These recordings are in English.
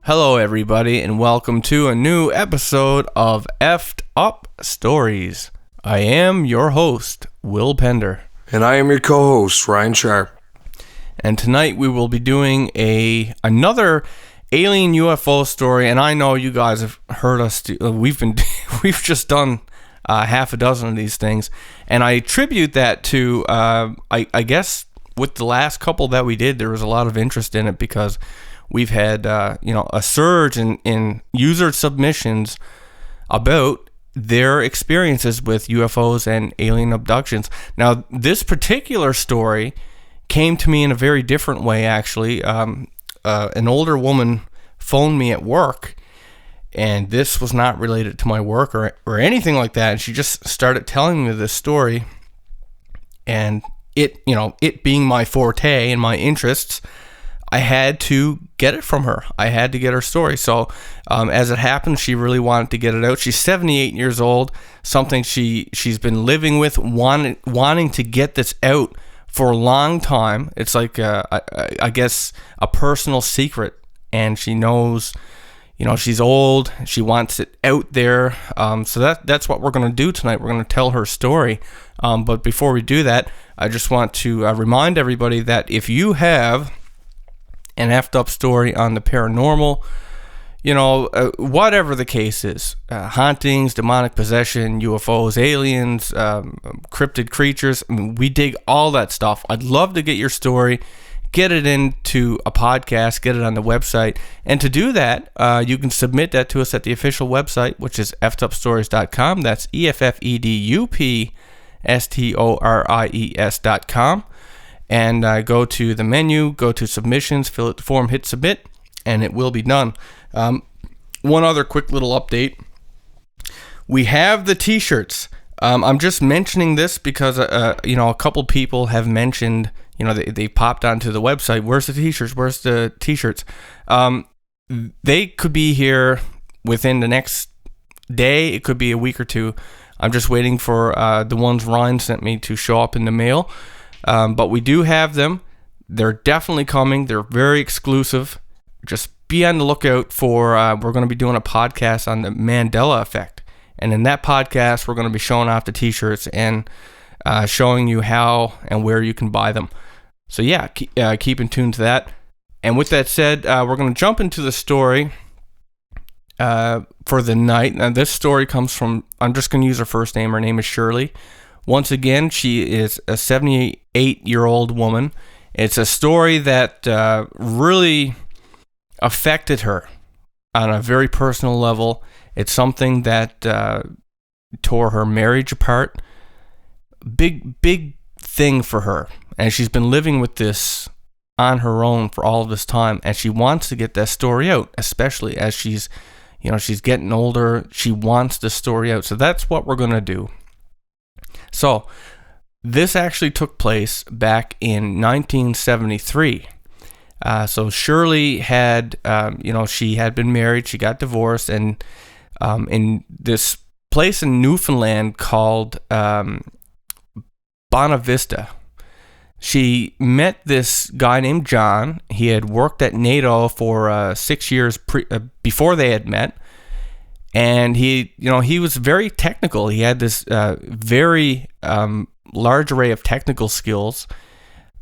Hello, everybody, and welcome to a new episode of Effed Up Stories. I am your host, Will Pender. And I am your co-host, Ryan Sharp. And tonight we will be doing another alien UFO story. And I know you guys have heard us. We've just done half a dozen of these things, and I attribute that to I guess with the last couple that we did, there was a lot of interest in it because we've had a surge in user submissions about their experiences with UFOs and alien abductions. Now, this particular story came to me in a very different way, actually. An older woman phoned me at work, and this was not related to my work or anything like that. And she just started telling me this story, and it being my forte and my interests, I had to get it from her. I had to get her story. So as it happened, she really wanted to get it out. She's 78 years old, something she's been living with, wanting to get this out for a long time. It's like, I guess, a personal secret. And she knows, she's old. She wants it out there. So that's what we're going to do tonight. We're going to tell her story. But before we do that, I just want to remind everybody that if you have an effed up story on the paranormal, whatever the case is, hauntings, demonic possession, UFOs, aliens, cryptid creatures, we dig all that stuff. I'd love to get your story, get it into a podcast, get it on the website. And to do that, you can submit that to us at the official website, which is effedupstories.com. That's EFFEDUPSTORIES.com. And go to the menu, go to submissions, fill out the form, hit submit, and it will be done. One other quick little update. We have the t-shirts. I'm just mentioning this because, a couple people have mentioned, they popped onto the website. Where's the t-shirts? Where's the t-shirts? They could be here within the next day. It could be a week or two. I'm just waiting for the ones Ryan sent me to show up in the mail. But we do have them. They're definitely coming. They're very exclusive. Just be on the lookout for, we're going to be doing a podcast on the Mandela effect. And in that podcast, we're going to be showing off the t-shirts and showing you how and where you can buy them. So yeah, keep in tune to that. And with that said, we're going to jump into the story for the night. Now, this story comes from, I'm just going to use her first name. Her name is Shirley. Once again, she is a 78-year-old woman. It's a story that really affected her on a very personal level. It's something that tore her marriage apart. Big thing for her. And she's been living with this on her own for all of this time. And she wants to get that story out, especially as she's getting older. She wants the story out. So that's what we're going to do. So, this actually took place back in 1973. So Shirley had, she had been married, she got divorced, and in this place in Newfoundland called Bonavista, she met this guy named John. He had worked at NATO for 6 years before they had met. And he was very technical. He had this very large array of technical skills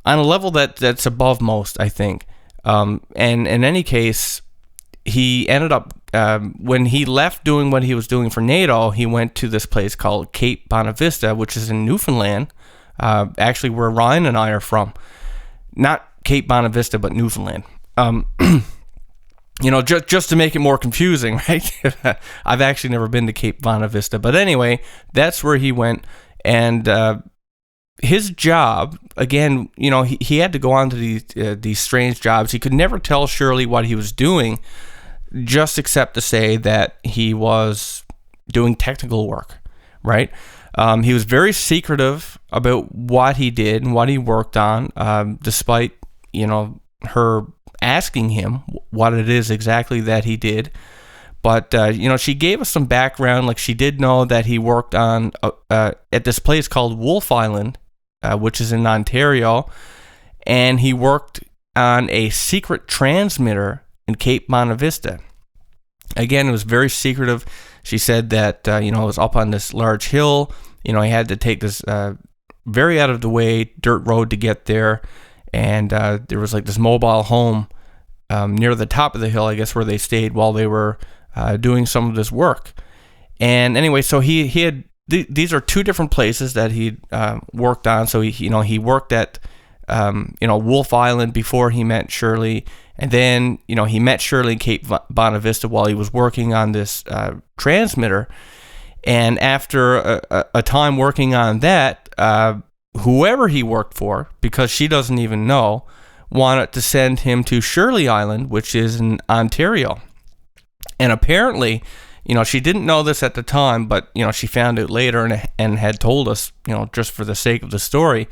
on a level that's above most, I think. And in any case, he ended up, when he left doing what he was doing for NATO, he went to this place called Cape Bonavista, which is in Newfoundland, actually where Ryan and I are from. Not Cape Bonavista, but Newfoundland. Just to make it more confusing, right? I've actually never been to Cape Bonavista. But anyway, that's where he went. And his job, again, he had to go on to these strange jobs. He could never tell Shirley what he was doing, just except to say that he was doing technical work, right? He was very secretive about what he did and what he worked on, despite, her asking him what it is exactly that he did. But she gave us some background. Like, she did know that he worked on at this place called Wolf Island, which is in Ontario, and he worked on a secret transmitter in Cape Bonavista. Again, it was very secretive. She said that, it was up on this large hill. He had to take this very out of the way dirt road to get there. And there was like this mobile home near the top of the hill, I guess, where they stayed while they were doing some of this work. And anyway, so he had, these are two different places that he worked on. So he worked at, Wolf Island before he met Shirley. And then, he met Shirley in Cape Bonavista while he was working on this transmitter. And after a time working on that, whoever he worked for, because she doesn't even know, wanted to send him to Shirley Island, which is in Ontario. And apparently, she didn't know this at the time, but, she found it later and had told us, just for the sake of the story,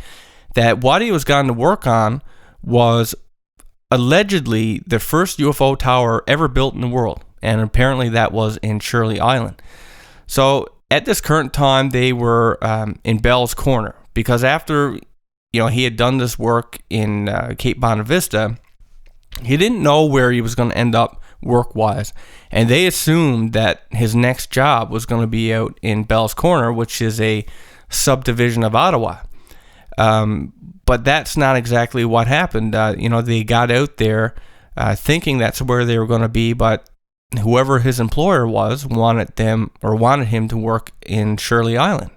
that what he was going to work on was allegedly the first UFO tower ever built in the world. And apparently that was in Shirley Island. So at this current time, they were in Bell's Corner, because after, he had done this work in Cape Bonavista, he didn't know where he was going to end up work-wise. And they assumed that his next job was going to be out in Bell's Corner, which is a subdivision of Ottawa. But that's not exactly what happened. They got out there thinking that's where they were going to be, but whoever his employer was wanted him to work in Shirley Island.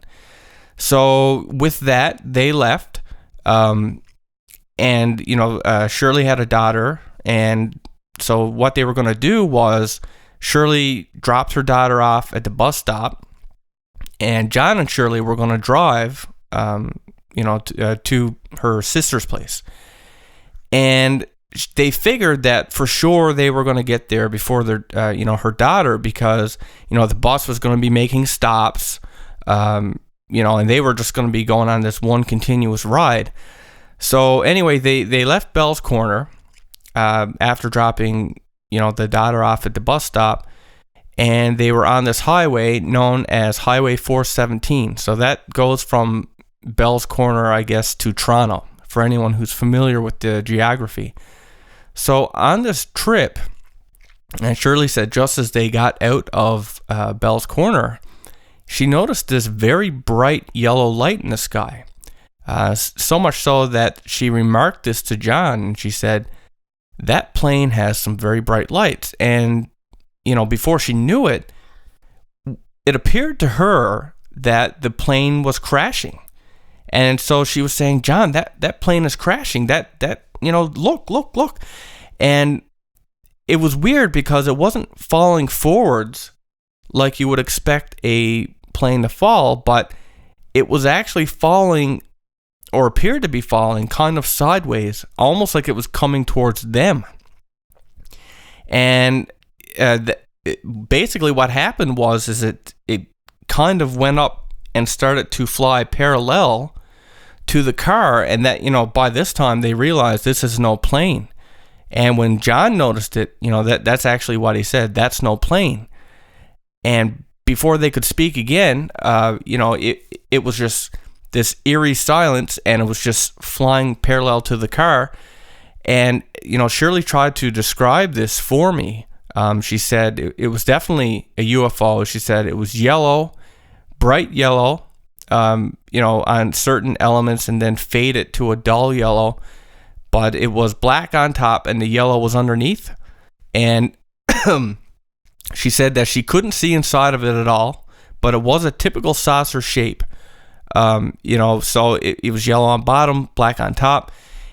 So with that, they left. Shirley had a daughter, and so what they were going to do was Shirley dropped her daughter off at the bus stop, and John and Shirley were going to drive to her sister's place. And they figured that for sure they were going to get there before their, her daughter, because, the bus was going to be making stops, and they were just going to be going on this one continuous ride. So anyway, they left Bell's Corner after dropping, the daughter off at the bus stop, and they were on this highway known as Highway 417. So that goes from Bell's Corner, I guess, to Toronto, for anyone who's familiar with the geography. So on this trip, and Shirley said just as they got out of Bell's Corner, she noticed this very bright yellow light in the sky. So much so that she remarked this to John, and she said, "That plane has some very bright lights." And, before she knew it, it appeared to her that the plane was crashing. And so she was saying, "John, that plane is crashing. Look." And it was weird because it wasn't falling forwards like you would expect a plane to fall, but it was actually falling, or appeared to be falling, kind of sideways, almost like it was coming towards them. And basically what happened was it kind of went up and started to fly parallel to the car, and that, by this time they realized this is no plane. And when John noticed it, that's actually what he said, "That's no plane." And before they could speak again, it was just this eerie silence, and it was just flying parallel to the car. And, Shirley tried to describe this for me. She said it was definitely a UFO. She said it was yellow, bright yellow, on certain elements, and then faded to a dull yellow, but it was black on top and the yellow was underneath. And she said that she couldn't see inside of it at all, but it was a typical saucer shape. So it was yellow on bottom, black on top.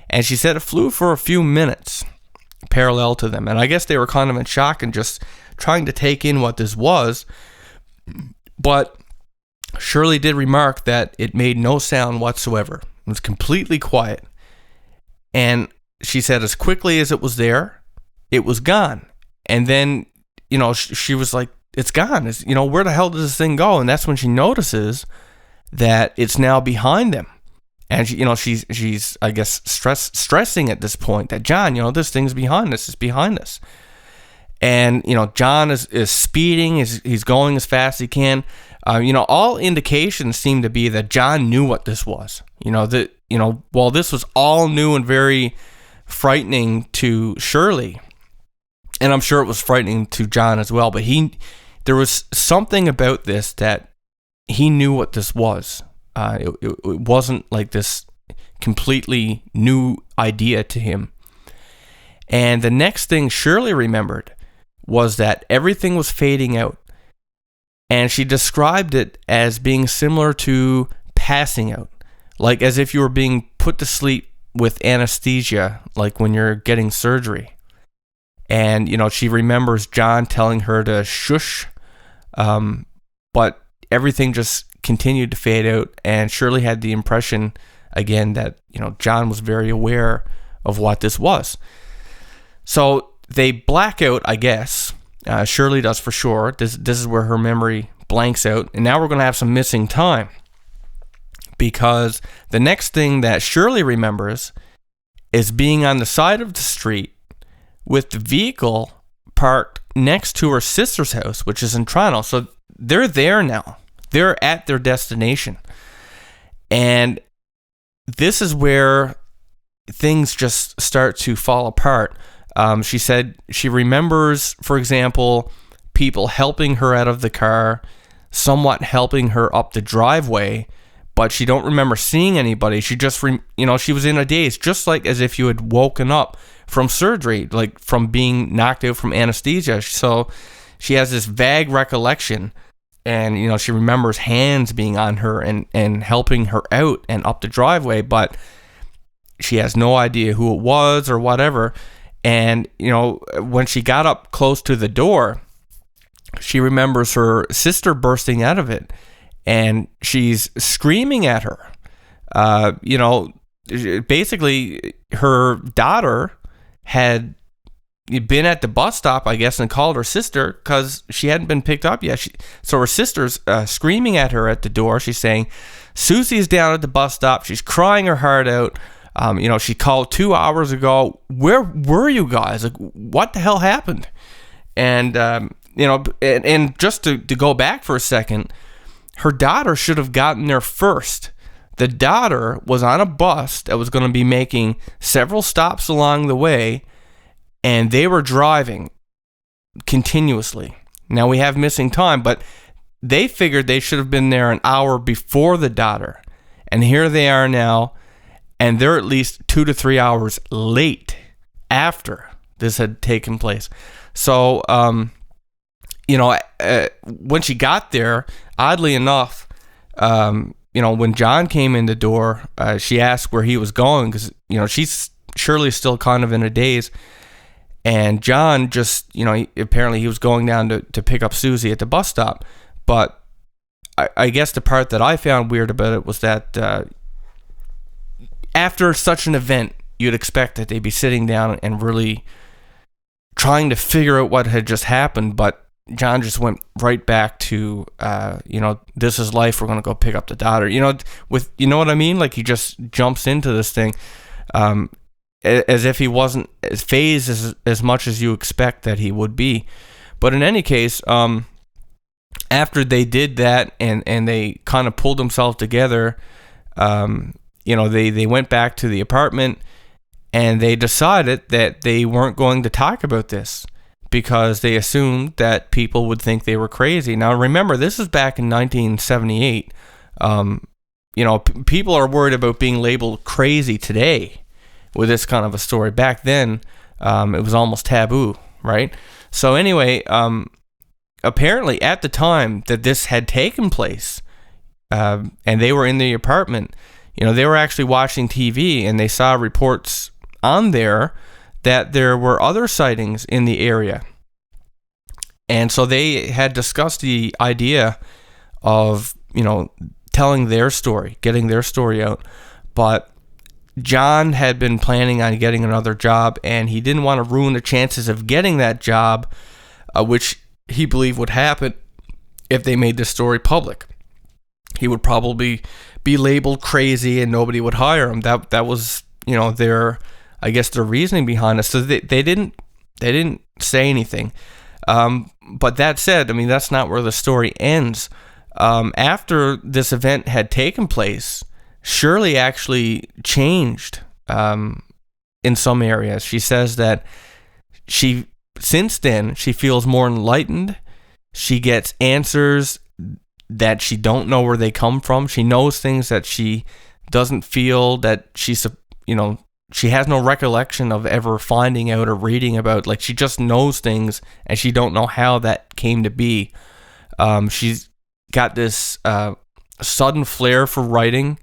And she said it flew for a few minutes parallel to them. And I guess they were kind of in shock and just trying to take in what this was. But Shirley did remark that it made no sound whatsoever. It was completely quiet. And she said as quickly as it was there, it was gone. And then, she was like, "It's gone. Where the hell does this thing go?" And that's when she notices that it's now behind them. And she's I guess stressing at this point that, "John, this thing's behind us. It's behind us." And John is speeding. He's going as fast as he can. All indications seem to be that John knew what this was. While this was all new and very frightening to Shirley, And I'm sure it was frightening to John as well, but there was something about this that he knew what this was. It wasn't like this completely new idea to him. And the next thing Shirley remembered was that everything was fading out. And she described it as being similar to passing out, like as if you were being put to sleep with anesthesia, like when you're getting surgery. And, she remembers John telling her to shush, but everything just continued to fade out. And Shirley had the impression, again, that, John was very aware of what this was. So they black out, I guess. Shirley does for sure. This is where her memory blanks out. And now we're going to have some missing time. Because the next thing that Shirley remembers is being on the side of the street with the vehicle parked next to her sister's house, which is in Toronto. So they're there now. They're at their destination. And this is where things just start to fall apart. She said she remembers, for example, people helping her out of the car, somewhat helping her up the driveway, but she don't remember seeing anybody. She just, she was in a daze, just like as if you had woken up from surgery, like from being knocked out from anesthesia. So she has this vague recollection, and, she remembers hands being on her and helping her out and up the driveway, but she has no idea who it was or whatever. And, when she got up close to the door, she remembers her sister bursting out of it, and she's screaming at her. Basically, her daughter had been at the bus stop, I guess, and called her sister because she hadn't been picked up yet. So her sister's screaming at her at the door. She's saying, Susie's down at the bus stop. She's crying her heart out. She called 2 hours ago. Where were you guys? Like, what the hell happened? And, and just to go back for a second, her daughter should have gotten there first. The daughter was on a bus that was going to be making several stops along the way, and they were driving continuously. Now we have missing time, but they figured they should have been there an hour before the daughter. And here they are now, and they're at least 2 to 3 hours late after this had taken place. So, when she got there, oddly enough, when John came in the door, she asked where he was going because, Shirley's still kind of in a daze. And John just, apparently he was going down to pick up Susie at the bus stop. But I guess the part that I found weird about it was that after such an event, you'd expect that they'd be sitting down and really trying to figure out what had just happened. But John just went right back to, this is life. We're going to go pick up the daughter. You know what I mean? Like he just jumps into this thing as if he wasn't as phased as much as you expect that he would be. But in any case, after they did that and they kind of pulled themselves together, they went back to the apartment and they decided that they weren't going to talk about this because they assumed that people would think they were crazy. Now, remember, this is back in 1978. People are worried about being labeled crazy today with this kind of a story. Back then, it was almost taboo, right? So anyway, apparently at the time that this had taken place, and they were in the apartment, they were actually watching TV and they saw reports on there that there were other sightings in the area. And so they had discussed the idea of, telling their story, getting their story out. But John had been planning on getting another job, and he didn't want to ruin the chances of getting that job, which he believed would happen if they made this story public. He would probably be labeled crazy and nobody would hire him. That was, their reasoning behind it. So they didn't say anything. But that said, that's not where the story ends. After this event had taken place, Shirley actually changed in some areas. She says that she since then, she feels more enlightened. She gets answers that she don't know where they come from. She knows things that she doesn't feel that she's, she has no recollection of ever finding out or reading about. Like, she just knows things, and she don't know how that came to be. She's got this sudden flair for writing.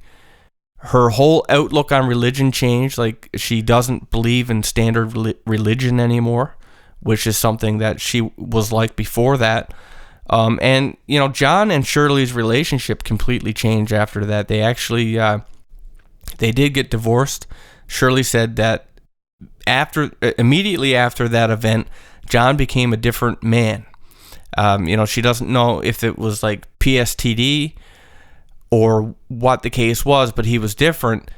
Her whole outlook on religion changed. Like, she doesn't believe in standard religion anymore, which is something that she was like before that. And, John and Shirley's relationship completely changed after that. They actually, they did get divorced. Shirley said that immediately after that event, John became a different man. She doesn't know if it was like PSTD or what the case was, but he was different.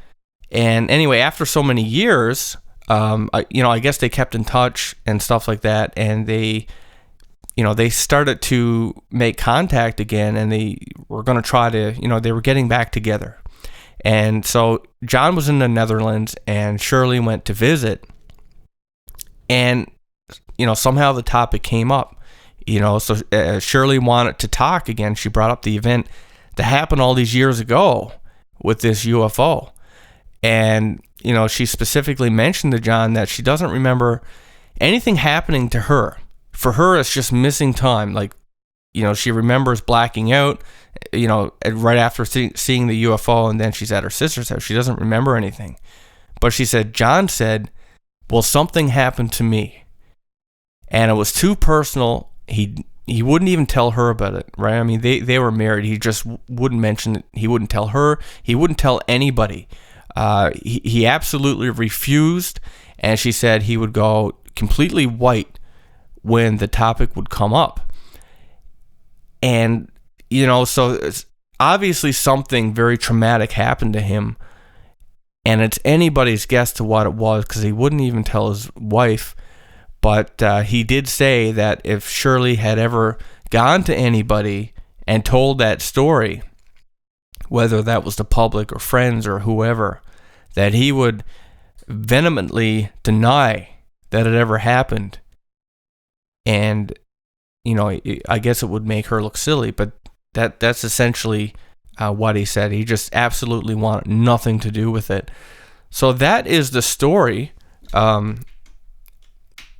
And anyway, after so many years, I guess they kept in touch and stuff like that, and they started to make contact again, and they were going to try to, they were getting back together. And so John was in the Netherlands, and Shirley went to visit, and, somehow the topic came up, so Shirley wanted to talk again. She brought up the event that happened all these years ago with this UFO. And, she specifically mentioned to John that she doesn't remember anything happening to her. For her, it's just missing time. Like, she remembers blacking out, right after seeing the UFO, and then she's at her sister's house. She doesn't remember anything. But she said, John said, well, something happened to me. And it was too personal. He wouldn't even tell her about it, right? I mean, they were married. He just wouldn't mention it. He wouldn't tell her. He wouldn't tell anybody. He absolutely refused. And she said he would go completely white when the topic would come up. And, so it's obviously something very traumatic happened to him. And it's anybody's guess to what it was, because he wouldn't even tell his wife. But he did say that if Shirley had ever gone to anybody and told that story, whether that was the public or friends or whoever, that he would vehemently deny that it ever happened. And, I guess it would make her look silly, but that's essentially what he said. He just absolutely wanted nothing to do with it. So that is the story.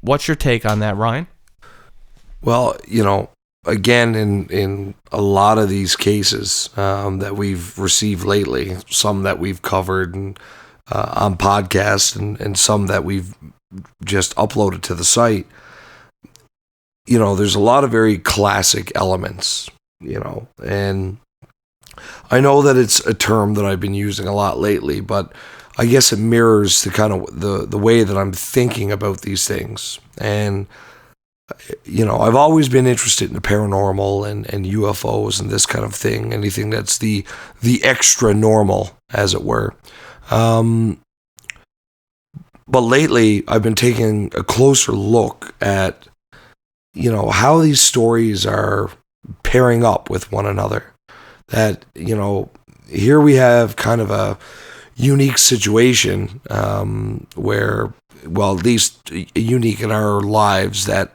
What's your take on that, Ryan? Well, again, in a lot of these cases that we've received lately, some that we've covered and, on podcasts and some that we've just uploaded to the site, there's a lot of very classic elements, and I know that it's a term that I've been using a lot lately, but I guess it mirrors the kind of the way that I'm thinking about these things. And, I've always been interested in the paranormal and UFOs and this kind of thing, anything that's the extra normal, as it were. But lately, I've been taking a closer look at, how these stories are pairing up with one another. That, here we have kind of a unique situation where, well, at least unique in our lives, that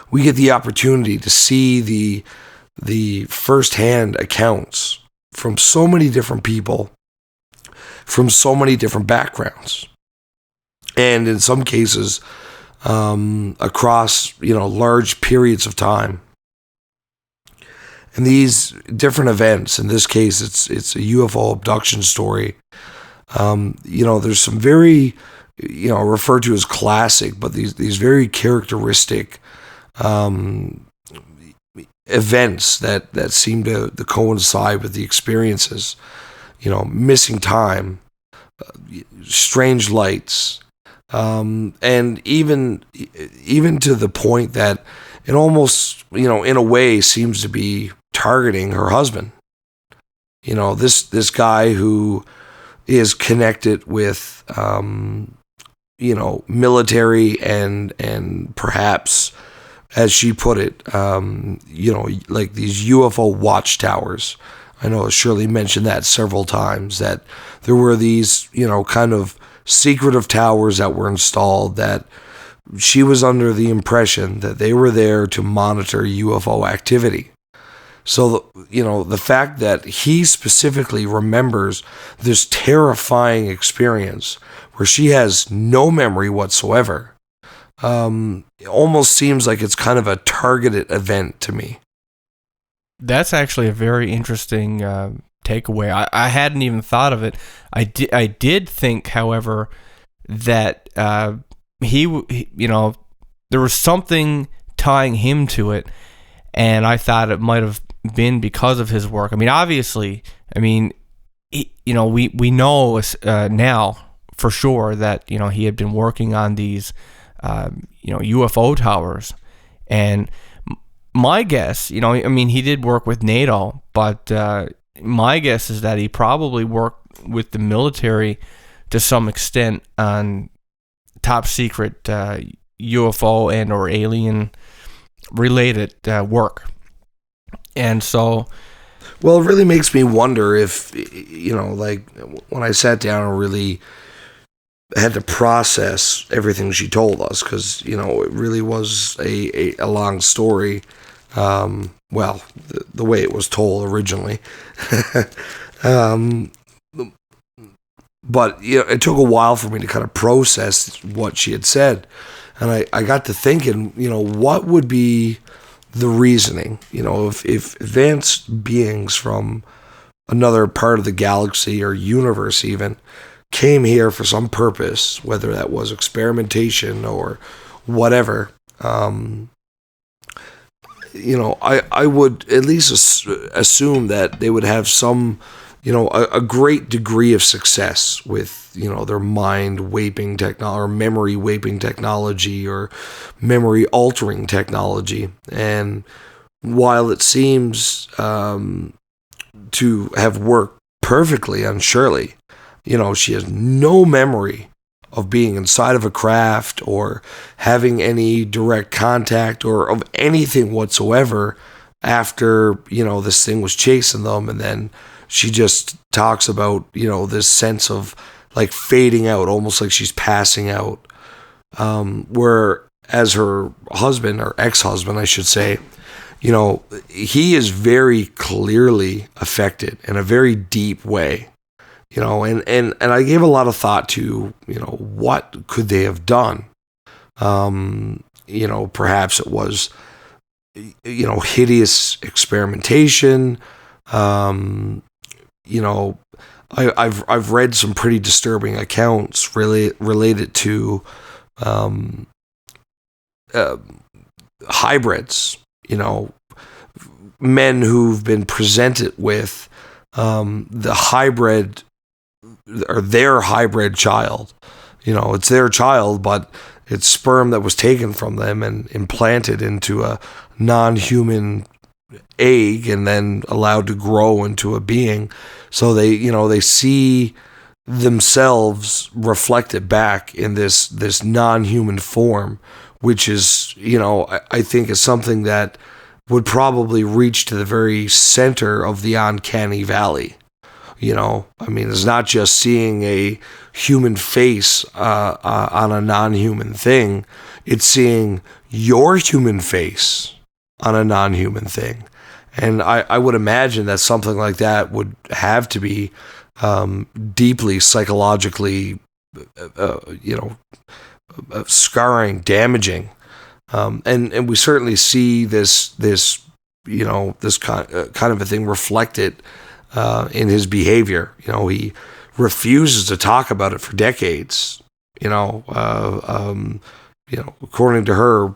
we get the opportunity to see the firsthand accounts from so many different people, from so many different backgrounds, and in some cases across large periods of time. And these different events, in this case, it's a UFO abduction story. There's some very, referred to as classic, but these very characteristic events that seem to coincide with the experiences. Missing time, strange lights, and even to the point that it almost, in a way, seems to be targeting her husband. This guy who is connected with, military and perhaps, as she put it, like these UFO watchtowers. I know Shirley mentioned that several times, that there were these, kind of secretive towers that were installed that she was under the impression that they were there to monitor UFO activity. So, the fact that he specifically remembers this terrifying experience where she has no memory whatsoever, almost seems like it's kind of a targeted event to me. That's actually a very interesting takeaway. I hadn't even thought of it. I did think, however, that he there was something tying him to it, and I thought it might have been because of his work. I mean, obviously, we know now for sure that he had been working on these UFO towers, and my guess, he did work with NATO, but my guess is that he probably worked with the military to some extent on top secret UFO and or alien related work. And so, well, it really makes me wonder if, when I sat down and really had to process everything she told us, because, it really was a long story. Well, the way it was told originally. But it took a while for me to kind of process what she had said. And I got to thinking, what would be the reasoning? If advanced beings from another part of the galaxy or universe even came here for some purpose, whether that was experimentation or whatever, I would at least assume that they would have some, a great degree of success with, their mind waping technology or memory waping technology or memory altering technology. And while it seems to have worked perfectly on Shirley, she has no memory of being inside of a craft or having any direct contact or of anything whatsoever after, this thing was chasing them. And then she just talks about, this sense of like fading out, almost like she's passing out. Whereas her husband, or ex-husband, I should say, he is very clearly affected in a very deep way. And I gave a lot of thought to, what could they have done? Perhaps it was, hideous experimentation. I've read some pretty disturbing accounts related to hybrids, men who've been presented with the hybrid or their hybrid child. It's their child, but it's sperm that was taken from them and implanted into a non-human egg and then allowed to grow into a being. So they see themselves reflected back in this non-human form, which is, I think is something that would probably reach to the very center of the uncanny valley. It's not just seeing a human face on a non-human thing. It's seeing your human face on a non-human thing. And I would imagine that something like that would have to be deeply psychologically, scarring, damaging. And we certainly see this kind of a thing reflected in his behavior. He refuses to talk about it for decades. According to her,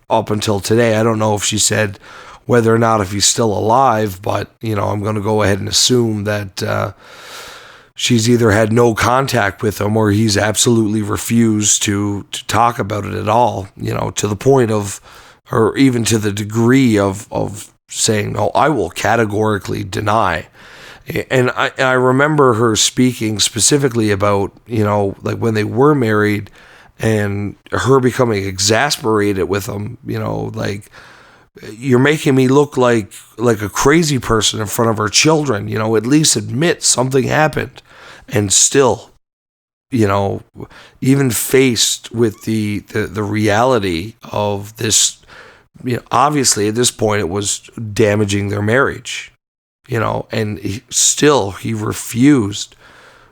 up until today, I don't know if she said whether or not if he's still alive, but I'm going to go ahead and assume that she's either had no contact with him or he's absolutely refused to talk about it at all. To the point of, or even to the degree of saying, no, I will categorically deny. And I remember her speaking specifically about, like when they were married and her becoming exasperated with him, like, you're making me look like a crazy person in front of our children, at least admit something happened. And still, even faced with the reality of this, obviously at this point it was damaging their marriage, and he refused.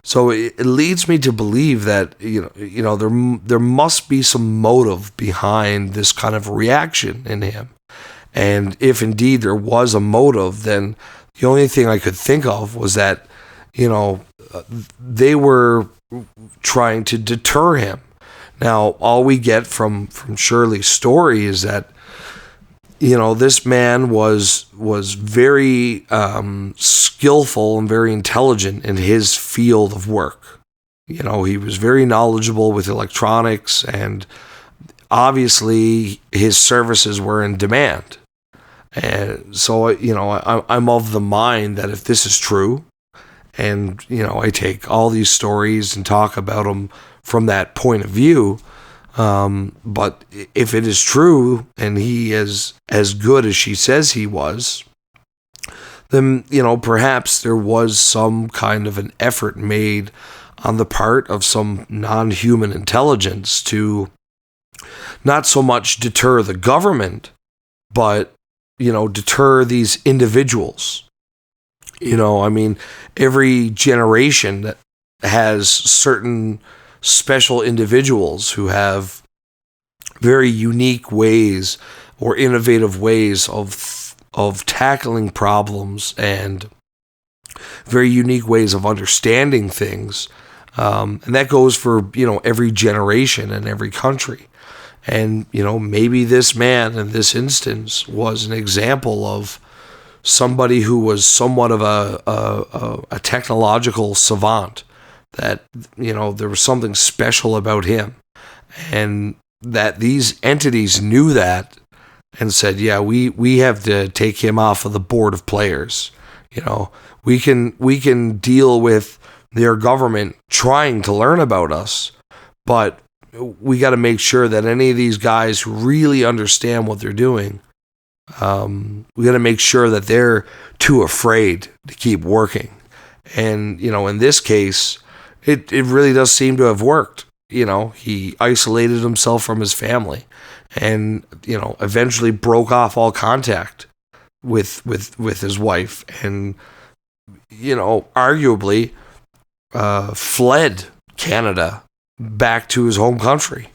So it leads me to believe that there must be some motive behind this kind of reaction in him. And if indeed there was a motive, then the only thing I could think of was that, they were trying to deter him. Now, all we get from Shirley's story is that, this man was very skillful and very intelligent in his field of work. He was very knowledgeable with electronics, and obviously his services were in demand. And so, I'm of the mind that if this is true, and, I take all these stories and talk about them from that point of view, but if it is true and he is as good as she says he was, then, perhaps there was some kind of an effort made on the part of some non-human intelligence to not so much deter the government, but, deter these individuals. Every generation that has certain special individuals who have very unique ways or innovative ways of tackling problems and very unique ways of understanding things. And that goes for, every generation and every country. And, maybe this man in this instance was an example of somebody who was somewhat of a technological savant, that, there was something special about him, and that these entities knew that and said, yeah, we have to take him off of the board of players. We can deal with their government trying to learn about us, but we got to make sure that any of these guys who really understand what they're doing, we got to make sure that they're too afraid to keep working. And, in this case, it really does seem to have worked. He isolated himself from his family and, eventually broke off all contact with his wife and, arguably fled Canada back to his home country.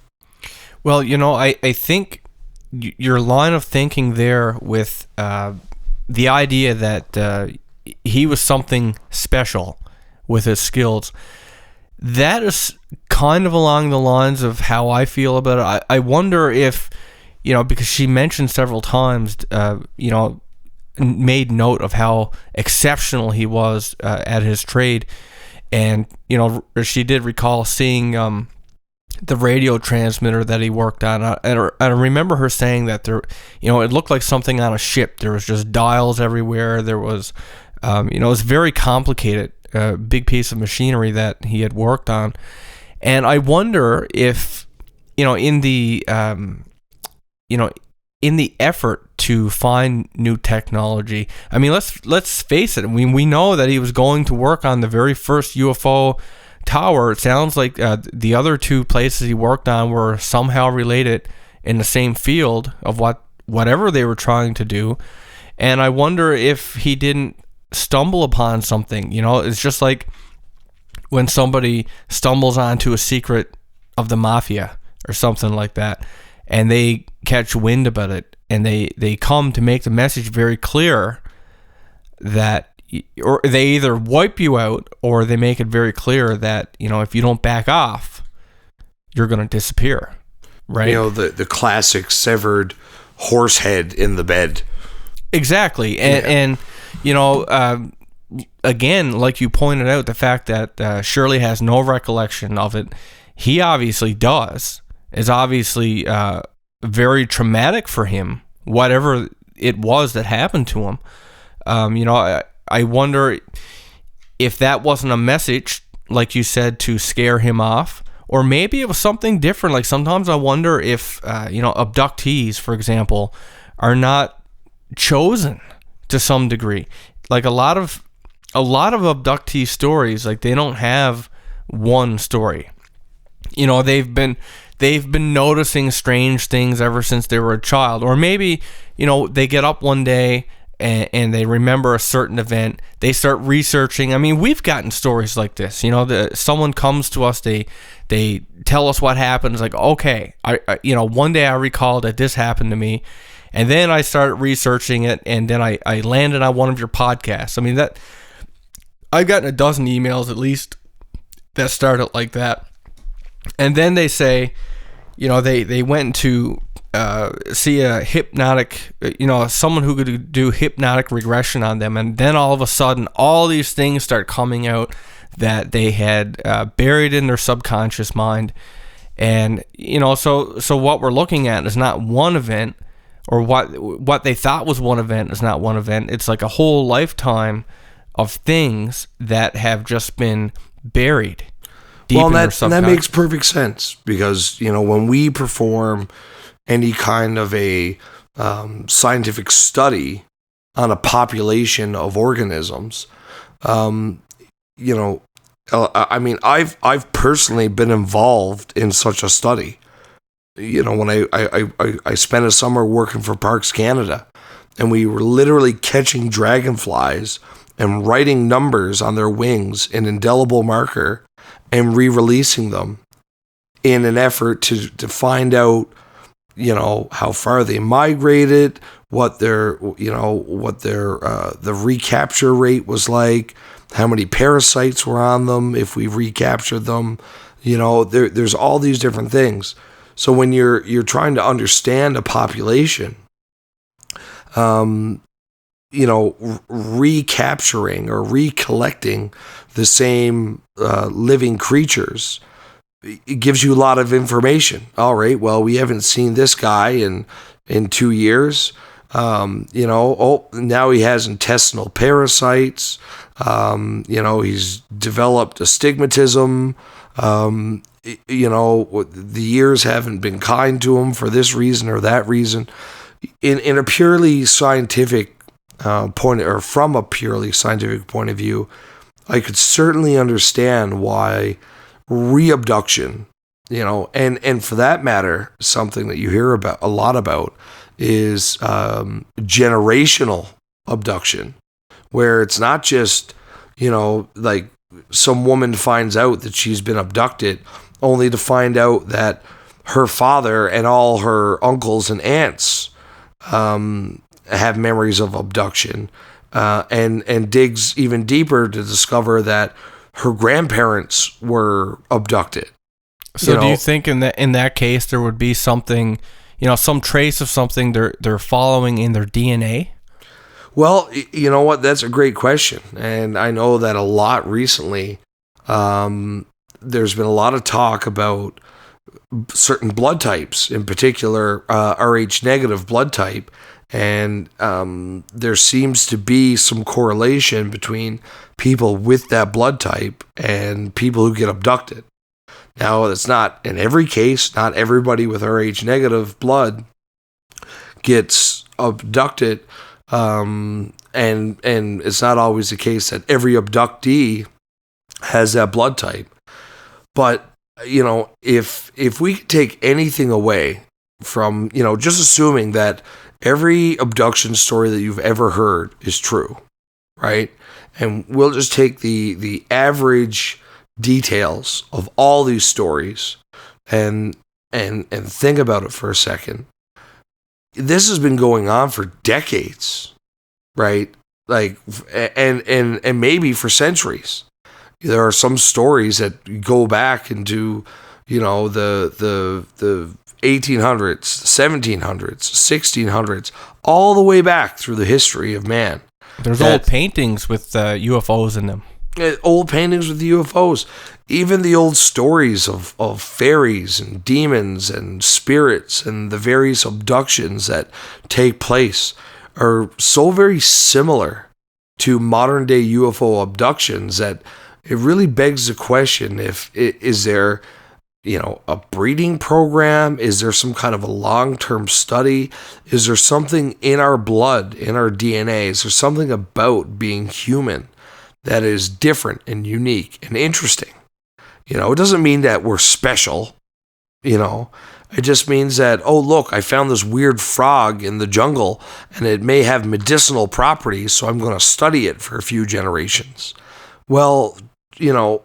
Well, I think your line of thinking there with the idea that he was something special with his skills, that is kind of along the lines of how I feel about it. I wonder if, because she mentioned several times, made note of how exceptional he was at his trade. And, she did recall seeing the radio transmitter that he worked on. And I remember her saying that there, it looked like something on a ship. There was just dials everywhere. There was, it was very complicated, big piece of machinery that he had worked on. And I wonder if, in the effort to find new technology, let's face it. We know that he was going to work on the very first UFO tower. It sounds like the other two places he worked on were somehow related in the same field of whatever they were trying to do. And I wonder if he didn't stumble upon something. It's just like when somebody stumbles onto a secret of the mafia or something like that, and they catch wind about it, and they come to make the message very clear that, or they either wipe you out or they make it very clear that, if you don't back off, you're going to disappear, right? The classic severed horse head in the bed. Exactly. And again, like you pointed out, the fact that Shirley has no recollection of it, he obviously does, is obviously very traumatic for him, whatever it was that happened to him. I wonder if that wasn't a message, like you said, to scare him off, or maybe it was something different. Like sometimes I wonder if, abductees, for example, are not chosen to some degree. Like a lot of abductee stories, like they don't have one story. you know, they've been noticing strange things ever since they were a child. Or maybe, you know, they get up one day and they remember a certain event. They start researching. I mean, we've gotten stories like this. You know, someone comes to us, they tell us what happened. It's like, okay, I you know, one day I recall that this happened to me, and then I started researching it, and then I landed on one of your podcasts. I mean, that I've gotten a dozen emails at least that started like that. And then they say, you know, they went to see a hypnotic, you know, someone who could do hypnotic regression on them. And then all of a sudden, all these things start coming out that they had buried in their subconscious mind. And, you know, so what we're looking at is not one event, or what they thought was one event is not one event. It's like a whole lifetime of things that have just been buried. Well, that makes perfect sense, because, you know, when we perform any kind of a scientific study on a population of organisms, you know, I mean, I've personally been involved in such a study. You know, when I spent a summer working for Parks Canada, and we were literally catching dragonflies and writing numbers on their wings in indelible marker and re-releasing them in an effort to find out, you know, how far they migrated, what their the recapture rate was like, how many parasites were on them if we recaptured them. You know, there's all these different things. So when you're trying to understand a population, you know, recapturing or recollecting the same living creatures, it gives you a lot of information. All right, well, we haven't seen this guy in 2 years. You know, now he has intestinal parasites. You know, he's developed astigmatism. You know, the years haven't been kind to him for this reason or that reason. In a purely scientific from a purely scientific point of view, I could certainly understand why reabduction, you know, and for that matter, something that you hear about a lot about is generational abduction, where it's not just, you know, like some woman finds out that she's been abducted only to find out that her father and all her uncles and aunts have memories of abduction, and digs even deeper to discover that her grandparents were abducted. So, do you think in that case there would be something, you know, some trace of something they're following in their DNA? Well, you know what? That's a great question, and I know that a lot recently. There's been a lot of talk about certain blood types, in particular Rh negative blood type. And there seems to be some correlation between people with that blood type and people who get abducted. Now, it's not in every case. Not everybody with Rh negative blood gets abducted, and it's not always the case that every abductee has that blood type. But, you know, if we take anything away from, you know, just assuming that every abduction story that you've ever heard is true, right? And we'll just take the average details of all these stories and think about it for a second. This has been going on for decades, right? Like, and maybe for centuries. There are some stories that go back into, you know, the 1800s, 1700s, 1600s, all the way back through the history of man. There's old paintings with UFOs in them. Old paintings with UFOs. Even the old stories of fairies and demons and spirits and the various abductions that take place are so very similar to modern day UFO abductions that it really begs the question, is there, you know, a breeding program? Is there some kind of a long-term study? Is there something in our blood, in our DNA? Is there something about being human that is different and unique and interesting? You know, it doesn't mean that we're special, you know. It just means that, oh, look, I found this weird frog in the jungle and it may have medicinal properties, so I'm going to study it for a few generations. Well, you know,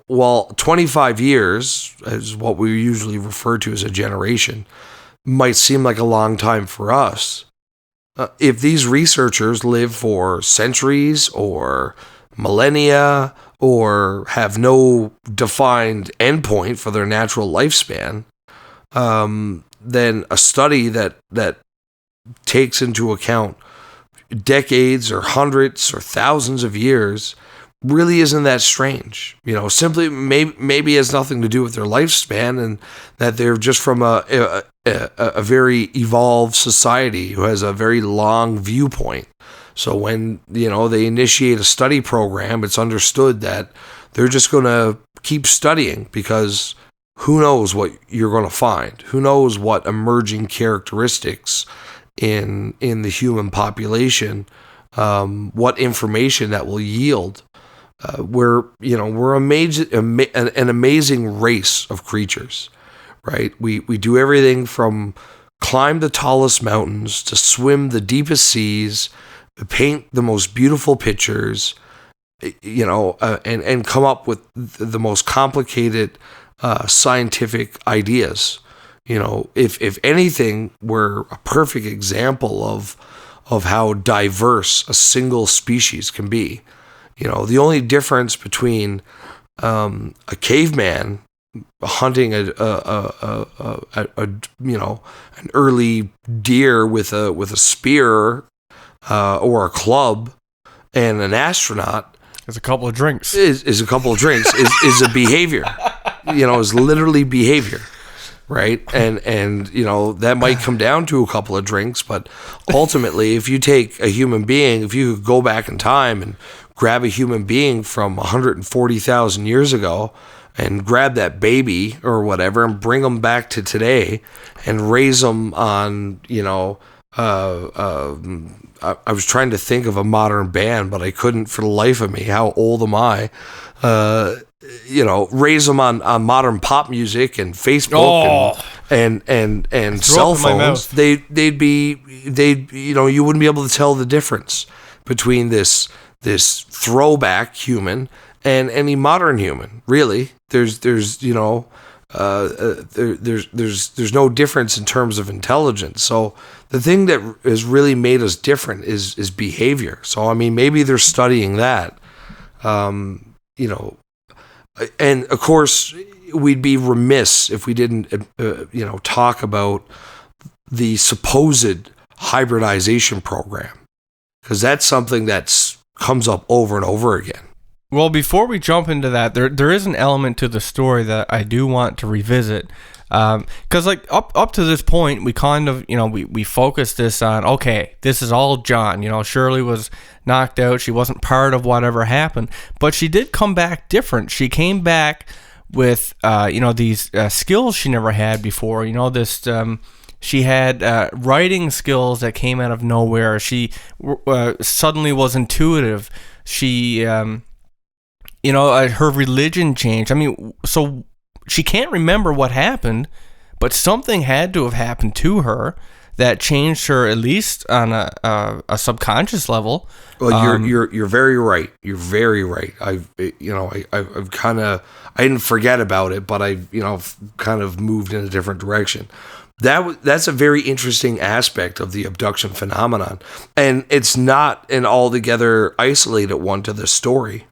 25 years is what we usually refer to as a generation, might seem like a long time for us. If these researchers live for centuries or millennia or have no defined endpoint for their natural lifespan, then a study that takes into account decades or hundreds or thousands of years really isn't that strange. You know, simply maybe has nothing to do with their lifespan, and that they're just from a very evolved society who has a very long viewpoint. So when, you know, they initiate a study program, it's understood that they're just going to keep studying, because who knows what you're going to find? Who knows what emerging characteristics in the human population, what information that will yield. We're an amazing race of creatures, right? We do everything from climb the tallest mountains to swim the deepest seas, paint the most beautiful pictures, you know, and come up with the most complicated scientific ideas. You know, if anything, we're a perfect example of how diverse a single species can be. You know, the only difference between a caveman hunting an early deer with a spear or a club and an astronaut is a couple of drinks. Is a couple of drinks. is a behavior. You know, is literally behavior. Right. And, you know, that might come down to a couple of drinks, but ultimately, if you take a human being, if you could go back in time and grab a human being from 140,000 years ago and grab that baby or whatever and bring them back to today and raise them on, you know, I was trying to think of a modern band, but I couldn't for the life of me. How old am I? You know, raise them on modern pop music and Facebook and cell phones. They'd you know, you wouldn't be able to tell the difference between this throwback human and any modern human. Really, there's you know, there's no difference in terms of intelligence. So the thing that has really made us different is behavior. So I mean, maybe they're studying that. You know. And of course, we'd be remiss if we didn't, you know, talk about the supposed hybridization program, because that's something that comes up over and over again. Well, before we jump into that, there is an element to the story that I do want to revisit, because like up to this point, we kind of, you know, we focused this on, okay, this is all John. You know, Shirley was knocked out. She wasn't part of whatever happened, but she did come back different. She came back with, you know, these skills she never had before. You know, this she had writing skills that came out of nowhere. She suddenly was intuitive. She, you know, her religion changed. I mean, so she can't remember what happened, but something had to have happened to her that changed her, at least on a subconscious level. Well, you're very right. You're very right. I've kind of, I didn't forget about it, but I've, you know, kind of moved in a different direction. That's a very interesting aspect of the abduction phenomenon, and it's not an altogether isolated one to this story,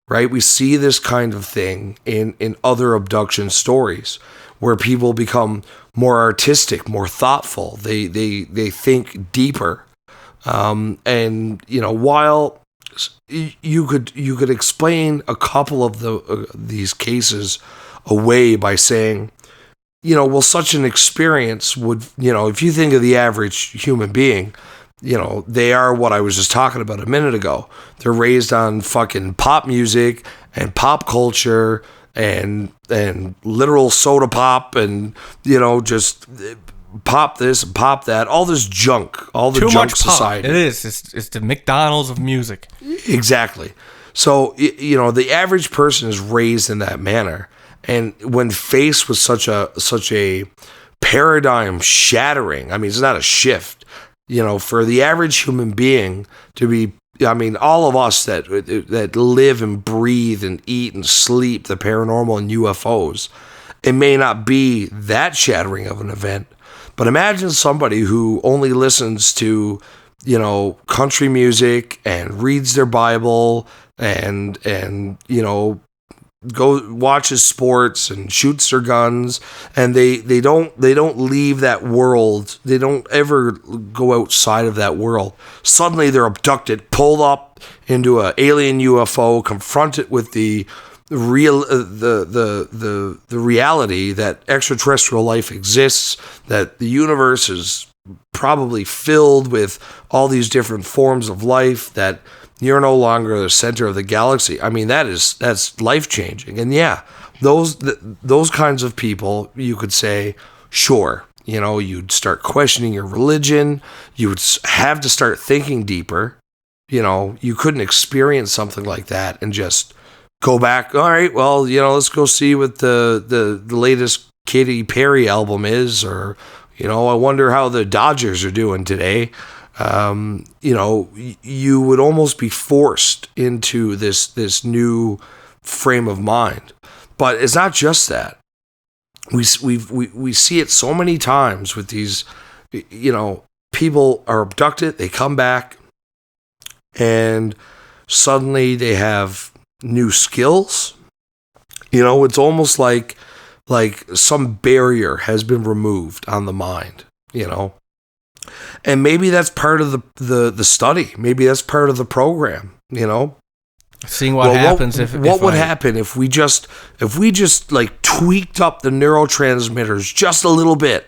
right? We see this kind of thing in other abduction stories, where people become more artistic, more thoughtful. They think deeper, and you know, while you could explain a couple of these cases away by saying, you know, well, such an experience would, you know, if you think of the average human being, you know, they are what I was just talking about a minute ago. They're raised on fucking pop music and pop culture and literal soda pop and, you know, just pop this and pop that, all this junk, all the Too junk much pop. society. It is. It's the McDonald's of music. Exactly. So, you know, the average person is raised in that manner. And when faced with such a paradigm shattering, I mean, it's not a shift, for the average human being to be, I mean, all of us that live and breathe and eat and sleep the paranormal and UFOs, it may not be that shattering of an event, but imagine somebody who only listens to, country music and reads their Bible and go watches sports and shoots their guns, and they don't leave that world. They don't ever go outside of that world. Suddenly they're abducted, pulled up into an alien UFO, confronted with the real the reality that extraterrestrial life exists, that the universe is probably filled with all these different forms of life, that you're no longer the center of the galaxy. I mean, that's life-changing. And yeah, those kinds of people, you could say, sure, you'd start questioning your religion. You would have to start thinking deeper. You couldn't experience something like that and just go back. All right, well, let's go see what the latest Katy Perry album is, or, I wonder how the Dodgers are doing today. You would almost be forced into this new frame of mind. But it's not just that. We see it so many times with these, people are abducted, they come back, and suddenly they have new skills. It's almost like some barrier has been removed on the mind, And maybe that's part of the study. Maybe that's part of the program, Seeing what happens what would happen if we just like tweaked up the neurotransmitters just a little bit,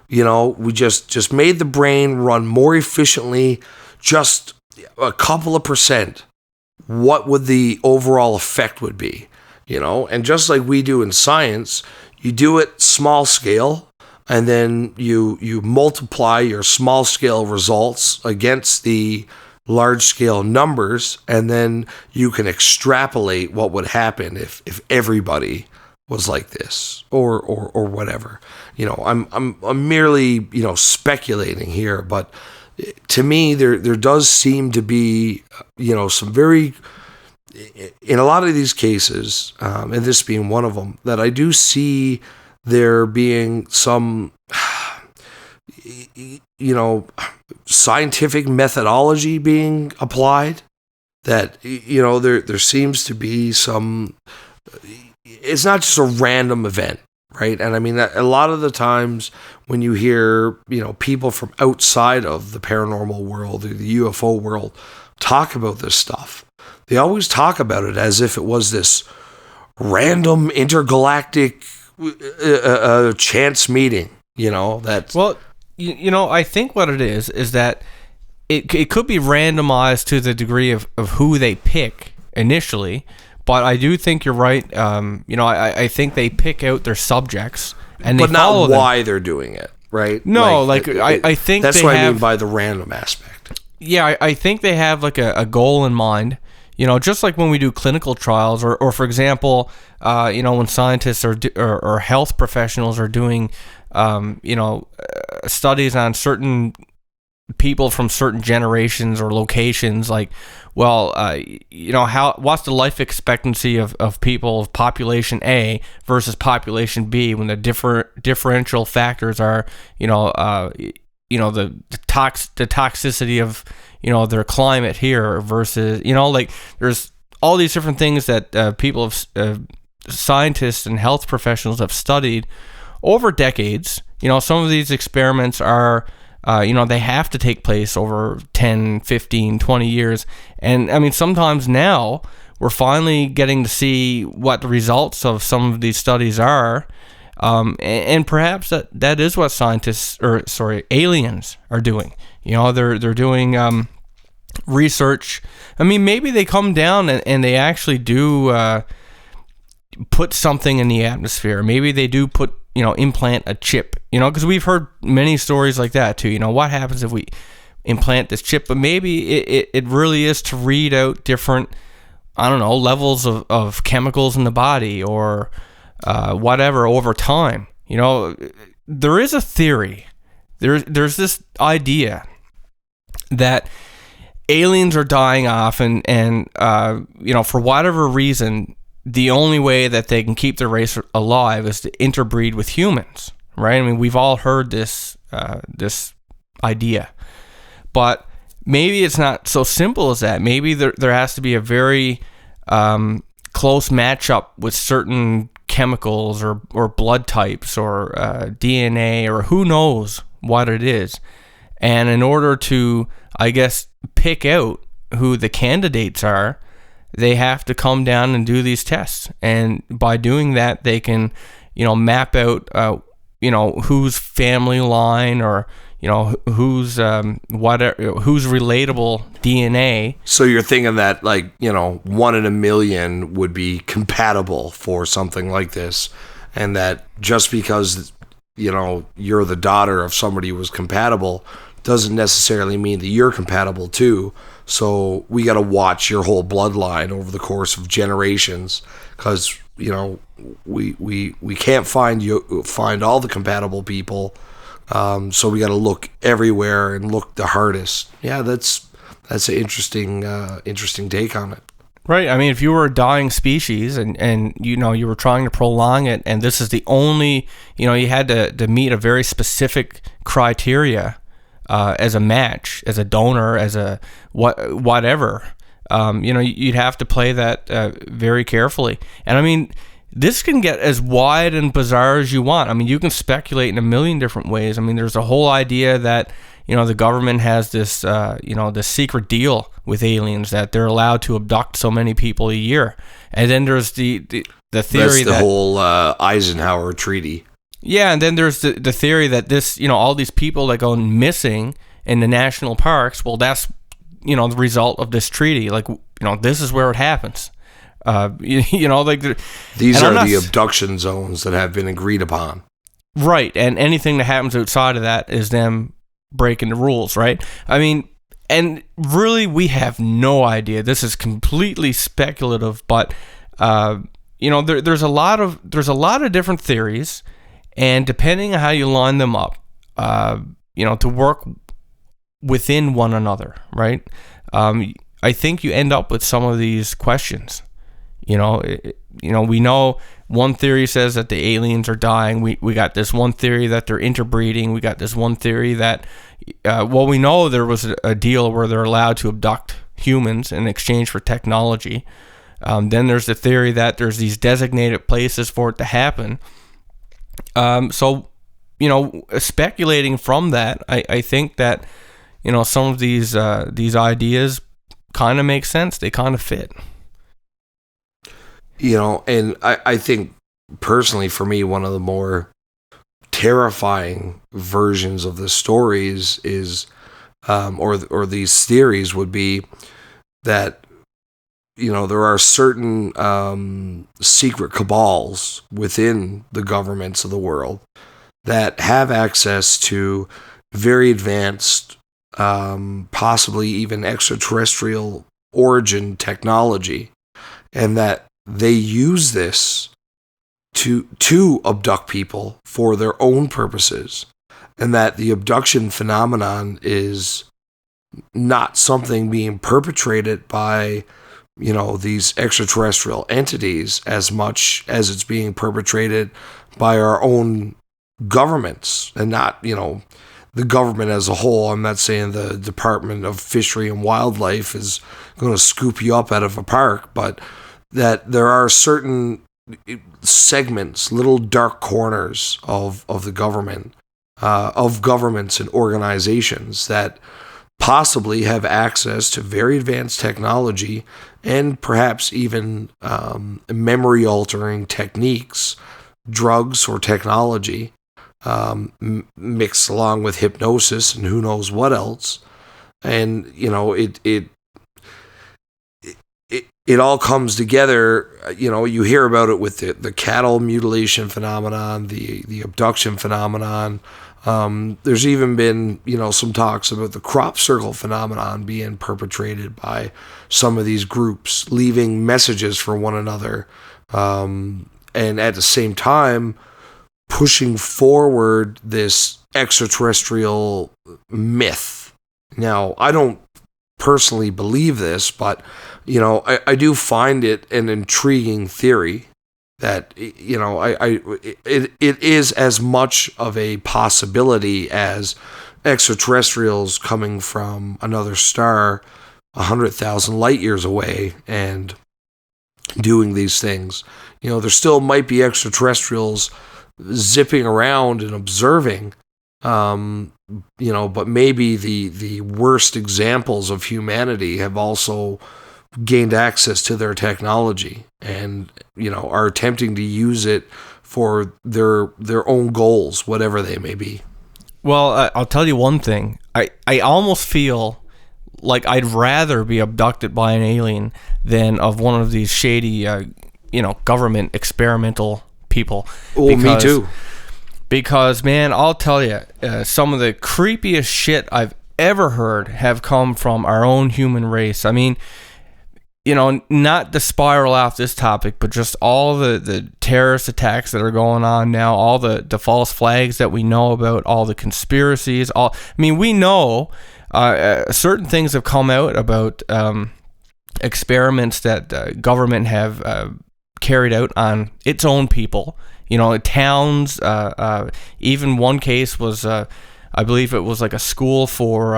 we just made the brain run more efficiently, just a couple of percent. What would the overall effect would be, And just like we do in science, you do it small scale, and then you multiply your small scale results against the large scale numbers, and then you can extrapolate what would happen if everybody was like this or whatever. I'm merely speculating here, but to me there does seem to be some very, in a lot of these cases, and this being one of them, that I do see there being some, scientific methodology being applied, that, there seems to be some, it's not just a random event, right? And I mean, a lot of the times when you hear, people from outside of the paranormal world or the UFO world talk about this stuff, they always talk about it as if it was this random intergalactic chance meeting, that's... Well, I think what it is that it could be randomized to the degree of who they pick initially, but I do think you're right. I think they pick out their subjects, and but not why they're doing it, right? No, I think that's what I mean by the random aspect. Yeah, I think they have like a goal in mind. Just like when we do clinical trials, or for example, when scientists or health professionals are doing, studies on certain people from certain generations or locations, like, well, what's the life expectancy of people of population A versus population B when the differential factors are, the toxicity of, their climate here versus, there's all these different things that people have, scientists and health professionals have studied over decades. Some of these experiments are, they have to take place over 10, 15, 20 years. And I mean, sometimes now we're finally getting to see what the results of some of these studies are. And perhaps that is what aliens are doing. They're doing research. I mean, maybe they come down and they actually do put something in the atmosphere. Maybe they do put, implant a chip, because we've heard many stories like that too. What happens if we implant this chip? But maybe it really is to read out different, levels of chemicals in the body, or whatever over time. You know, there is a theory. There's this idea that aliens are dying off, and you know, for whatever reason, the only way that they can keep their race alive is to interbreed with humans, right? I mean, we've all heard this this idea, but maybe it's not so simple as that. Maybe there has to be a very close matchup with certain chemicals or blood types or DNA or who knows what it is. And in order to, I guess, pick out who the candidates are, they have to come down and do these tests. And by doing that, they can, you know, map out, you know, whose family line or, you know, who's relatable DNA. So you're thinking that, like, you know, 1 in a million would be compatible for something like this, and that just because, you know, you're the daughter of somebody who was compatible doesn't necessarily mean that you're compatible too. So we got to watch your whole bloodline over the course of generations, because, you know, we can't find all the compatible people. So we got to look everywhere and look the hardest. Yeah, that's an interesting take on it. Right. I mean, if you were a dying species and you know, you were trying to prolong it, and this is the only, you know, you had to meet a very specific criteria as a match, as a donor, as a whatever, you know, you'd have to play that very carefully. And I mean, this can get as wide and bizarre as you want. I mean, you can speculate in a million different ways. I mean, there's a whole idea that, you know, the government has this, you know, this secret deal with aliens that they're allowed to abduct so many people a year. And then there's the theory that's the whole Eisenhower Treaty. Yeah, and then there's the theory that this, you know, all these people that go missing in the national parks, well, that's, you know, the result of this treaty. Like, you know, this is where it happens. You know, like these are the abduction zones that have been agreed upon. Right, and anything that happens outside of that is them breaking the rules, right? I mean, and really, we have no idea. This is completely speculative, but you know, there's a lot of different theories. And depending on how you line them up, you know, to work within one another, right? I think you end up with some of these questions. You know, we know one theory says that the aliens are dying. We got this one theory that they're interbreeding. We got this one theory that, well, we know there was a deal where they're allowed to abduct humans in exchange for technology. Then there's the theory that there's these designated places for it to happen. So, you know, speculating from that, I think that, you know, some of these ideas kind of make sense. They kind of fit. You know, and I think personally for me, one of the more terrifying versions of the stories is, or these theories would be that, you know, there are certain secret cabals within the governments of the world that have access to very advanced, possibly even extraterrestrial origin technology, and that they use this to abduct people for their own purposes, and that the abduction phenomenon is not something being perpetrated by, you know, these extraterrestrial entities as much as it's being perpetrated by our own governments, and not, you know, the government as a whole. I'm not saying the Department of Fishery and Wildlife is going to scoop you up out of a park, but that there are certain segments, little dark corners of the government, of governments and organizations that possibly have access to very advanced technology and perhaps even memory-altering techniques, drugs or technology, mixed along with hypnosis and who knows what else. And, you know, it all comes together. You know, you hear about it with the cattle mutilation phenomenon, the abduction phenomenon. There's even been, you know, some talks about the crop circle phenomenon being perpetrated by some of these groups, leaving messages for one another. And and at the same time pushing forward this extraterrestrial myth. Now, I don't personally believe this, but I do find it an intriguing theory that it is as much of a possibility as extraterrestrials coming from another star 100,000 light years away and doing these things. There still might be extraterrestrials zipping around and observing, but maybe the worst examples of humanity have also gained access to their technology and, are attempting to use it for their own goals, whatever they may be. Well, I'll tell you one thing. I almost feel like I'd rather be abducted by an alien than of one of these shady, government experimental people. Oh, me too. Because, man, I'll tell you, some of the creepiest shit I've ever heard have come from our own human race. I mean, not to spiral off this topic, but just all the terrorist attacks that are going on now, all the false flags that we know about, all the conspiracies. We know certain things have come out about experiments that government have carried out on its own people. Towns. Even one case was, I believe it was like a school for,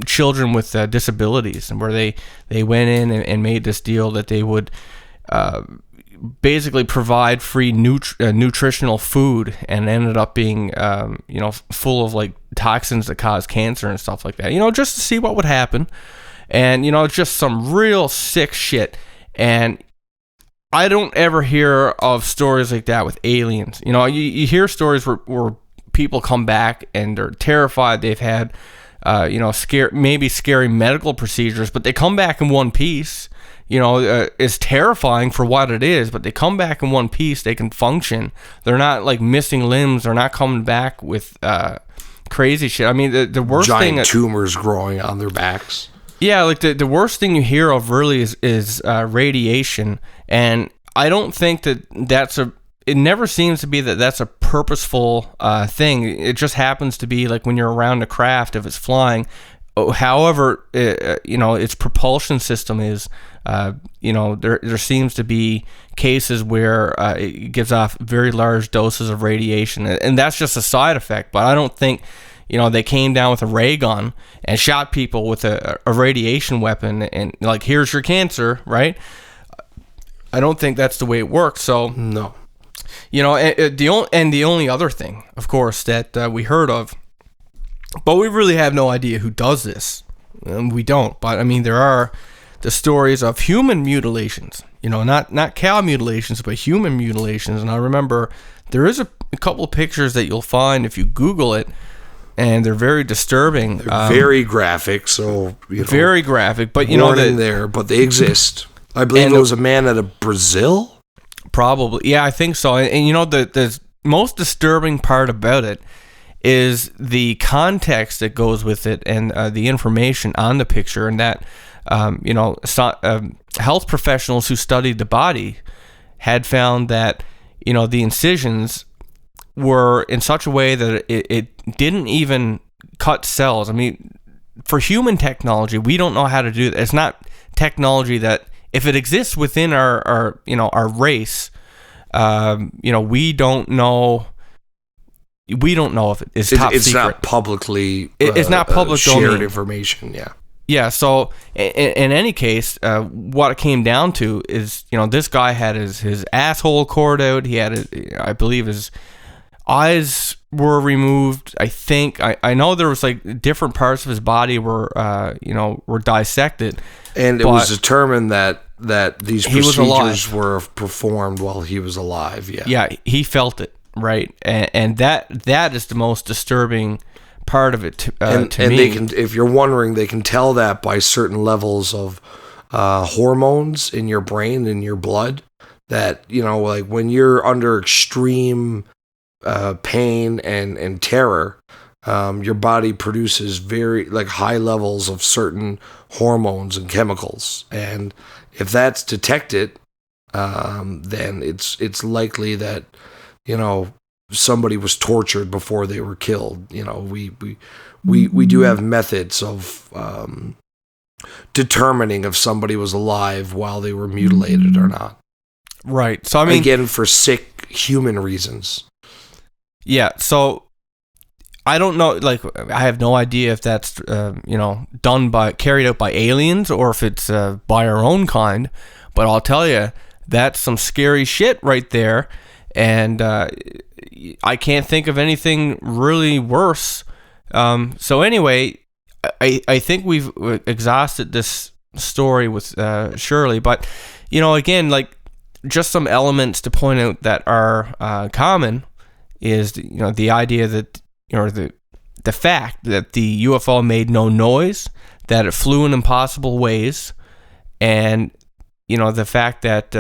children with disabilities, and where they went in and made this deal that they would basically provide free nutritional food, and ended up being full of like toxins that cause cancer and stuff like that, just to see what would happen. And just some real sick shit. And I don't ever hear of stories like that with aliens. You hear stories where people come back and they're terrified. They've had scary medical procedures, but they come back in one piece. It's terrifying for what it is, but they come back in one piece. They can function. They're not like missing limbs. They're not coming back with crazy shit. I mean, the worst giant tumors growing on their backs. Yeah, like the worst thing you hear of really is radiation, and I don't think that's it never seems to be that's a purposeful thing. It just happens to be like when you're around a craft, if it's flying. However, its propulsion system is, there seems to be cases where it gives off very large doses of radiation, and that's just a side effect. But I don't think, they came down with a ray gun and shot people with a radiation weapon and like, here's your cancer, right? I don't think that's the way it works. So no. The only other thing, of course, that we heard of, but we really have no idea who does this. We don't. But I mean, there are the stories of human mutilations. Not cow mutilations, but human mutilations. And I remember there is a couple of pictures that you'll find if you Google it, and they're very disturbing. They're very graphic. So very graphic, but but they exist. I believe it was a man out of Brazil. Probably, yeah, I think so. And the most disturbing part about it is the context that goes with it, and the information on the picture, and that health professionals who studied the body had found that the incisions were in such a way that it didn't even cut cells. I mean, for human technology, we don't know how to do that. It's not technology that, if it exists within our race, we don't know. We don't know if it is top it's secret. Not publicly. It's not public shared domain information. Yeah. Yeah. So in any case, what it came down to is, this guy had his asshole cored out. He had, I believe, his eyes were removed. I think I know there was like different parts of his body were dissected, and it was determined that these procedures were performed while he was alive. Yeah. Yeah, he felt it, right, and that is the most disturbing part of it to me. They can, if you're wondering, they can tell that by certain levels of hormones in your brain, in your blood. That like when you're under extreme pain and terror, your body produces very high levels of certain hormones and chemicals, and if that's detected, then it's likely that, somebody was tortured before they were killed. We do have methods of determining if somebody was alive while they were mutilated or not. Right. So, I mean, again, for sick human reasons. Yeah. So I don't know. Like, I have no idea if that's carried out by aliens or if it's by our own kind. But I'll tell you, that's some scary shit right there. And I can't think of anything really worse. So anyway, I think we've exhausted this story with Shirley. But, again, like, just some elements to point out that are common is, the idea that, the fact that the UFO made no noise, that it flew in impossible ways, and, the fact that,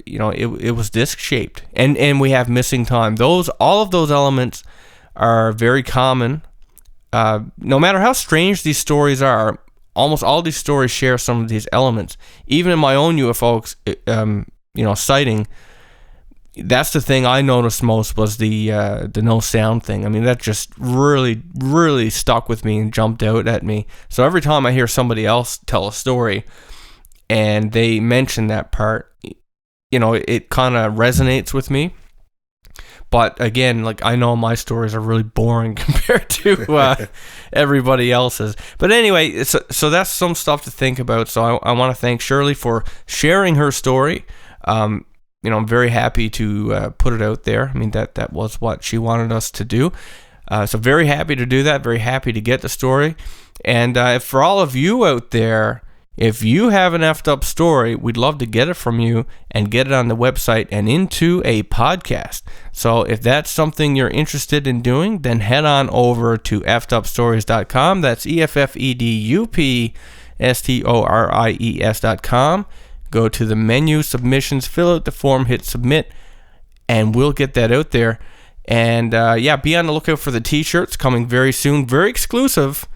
it was disc-shaped, and we have missing time. All of those elements are very common. No matter how strange these stories are, almost all these stories share some of these elements. Even in my own UFO, sighting, that's the thing I noticed most was the no sound thing. I mean, that just really, really stuck with me and jumped out at me. So every time I hear somebody else tell a story and they mention that part, it kind of resonates with me. But again, like, I know my stories are really boring compared to everybody else's. But anyway, so that's some stuff to think about. So I want to thank Shirley for sharing her story. I'm very happy to put it out there. I mean, that was what she wanted us to do. So very happy to do that. Very happy to get the story. And for all of you out there, if you have an effed up story, we'd love to get it from you and get it on the website and into a podcast. So if that's something you're interested in doing, then head on over to effedupstories.com. That's EFFEDUPSTORIES.com. Go to the menu, submissions, fill out the form, hit submit, and we'll get that out there. And be on the lookout for the t-shirts coming very soon, very exclusive.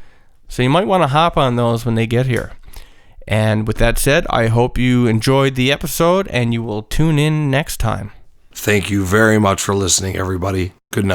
So you might want to hop on those when they get here. And with that said, I hope you enjoyed the episode and you will tune in next time. Thank you very much for listening, everybody. Good night.